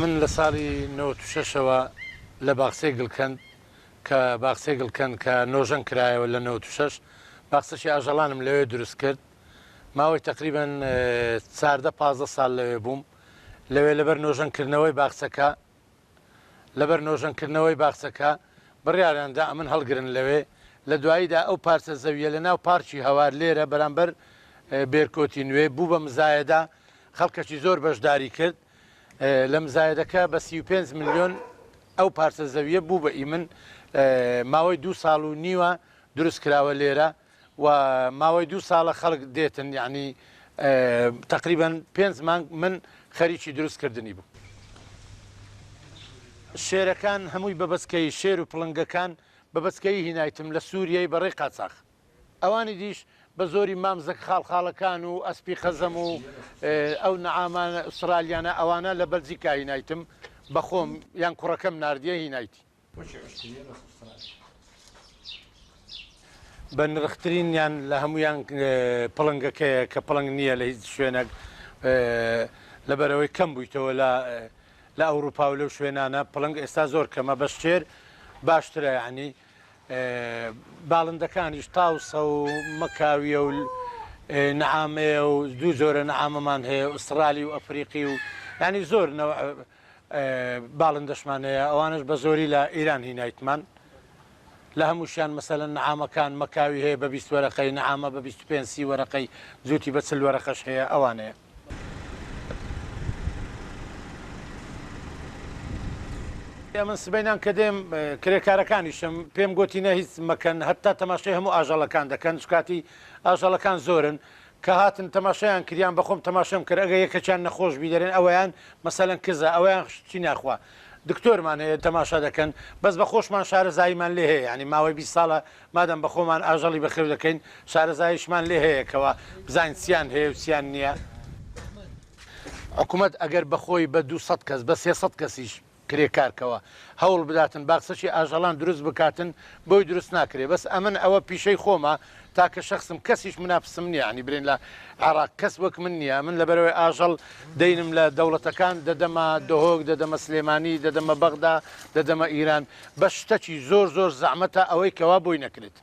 من لە ساڵی 96ەوە لە باخچەی گڵکەند کە باخچەی گڵکەند کە نۆژەن کرایەوە لە 96 باخچەی ئاژەڵانم لەوێ دروست کرد ماوەی تقریبان 14-15 ساڵ لەوێ بووم لەوێ لەبەر نۆژەنکردنەوەی باخچەکە لەبەر نۆژەنکردنەوەی باخچەکە بڕیاریاندا ئەمن هەڵگرن لەوێ لە دواییدا ئەو پارچە زەویە لە ناو پارکی هەوار لێرە بەرامبەر بێرکۆتی نوێ بوو بە مزایەدا خەڵکەکی زۆر بەشداری کرد لە مزایەدەکە بە 35 ملیۆن ئەو پارچە زەویە بوو بە ئیمن ماوەی 2 ساڵ و نیوە دروست کراوە لێرە و ماوەی 2 ساڵە خەڵک دێتن یعنی تقریبا 5 مانگ من خەریکی دروستکردنی بوو. شێرەکان هەمووی بەبەستکەی شێر و پڵنگەکان بەبەستکەی هینایتم لە سووریای بەڕێی قاچاق ئەوانی دیش بە زۆری مامزەک خاڵخاڵەکان و ئەسپی خەزەم و ئەو نەعامان ئوسترالیانە ئەوانە لە بەلجیکا هینایتم بەخۆم یان کوڕەکەم ناردیە هینایتی بە نرخترین یان لە هەمویان پڵنگەکەیە کە پڵنگ نییە لە هیچ شوێنێک لەبەرەوەی کەم بوویتەوە لە ئەوروپا و لەو شوێنانە پڵنگ ئێستا زۆر کەمە بە شێر باشترە یعنی باڵندەکانیش تاوسە و مەکاویە و نەعامەیە و دوو زۆرە نەعامەمان هەیە ئوسترالی و ئەفریقی و ینی زۆر باڵندەشمان هەیە ئەوانش بە زۆری لە ئیران هینایتمان لە هەمووشیان مەسەلەن نەعامەکان مەکاوی هەیە بە 20 وەرەقەی نەعامە بە 25 وەرەقەی زووتی بە 40 وەرەقەش هەیە ئەوانەیە. من سبەینان کە دێم کرێکارەکانیشم پێم گوتینە هیچ مەکەن هەتا تەماشای هەموو ئاژەڵەکان دەکەن شکاتی ئاژەڵەکان زۆرن کە هاتن تەماشایان کریان بەخۆم تەماشەم کرد ئەگە یەکەچیان نەخۆش بی دەرێن ئەویان مەسەلەن کزە ئەویان چی ناخوا دکتۆرمان هەیە تەماشا دەکەن بەس بە خۆشمان شارەزاییمان لێ هەیە ینی ماوەی 20 ساڵە مادەم بە خۆمان ئاژەڵی بەخێو دەکەین شارەزاییشمان لێ هەیەکەوە بزانین چیان هەیە و چیان نییە. حکوومەت ئەگەر بەخۆی بە 200 کەس بە 300 کەسیش کرێکارکەوە هەوڵ بداتن باخچەی ئاژەڵان دروست بکاتن بۆی دروست ناکرێ بەس ئەمن ئەوە پیشەی خۆمە تاکە شخصم کەسیش منافسم نییە ینی برێن لە عراق کەس وەک من نییە من لەبەرەوەی ئاژەڵ دەینم لە دەوڵەتەکان دەدەمە دهۆک دەدەمە سلێمانی دەدەمە بەغدا دەدەمە ئیران بە شتەکی زۆر زەحمەتە ئەوەی کەوا بۆی نەکرێت.